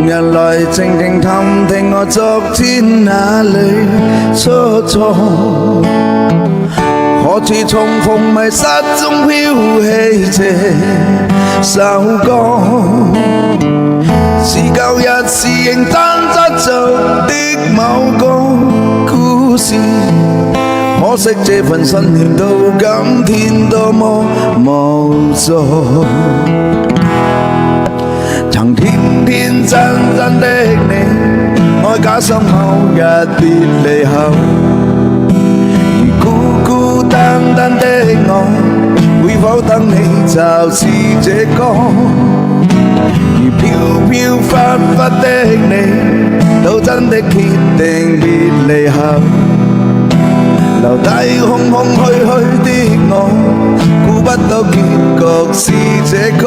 人來靜靜探聽我昨天哪裏出錯，何處重逢迷失中飄起這首歌，是舊日是認真執着的某個故事，可惜這份信念到今天多麼無助。曾天天真真的你，愛假心某日別離後，如孤孤單單的我，會否等你就是這歌？如飄飄忽忽的你，到真的決定別離後，留低空空虛虛的我，估不到結局是這個。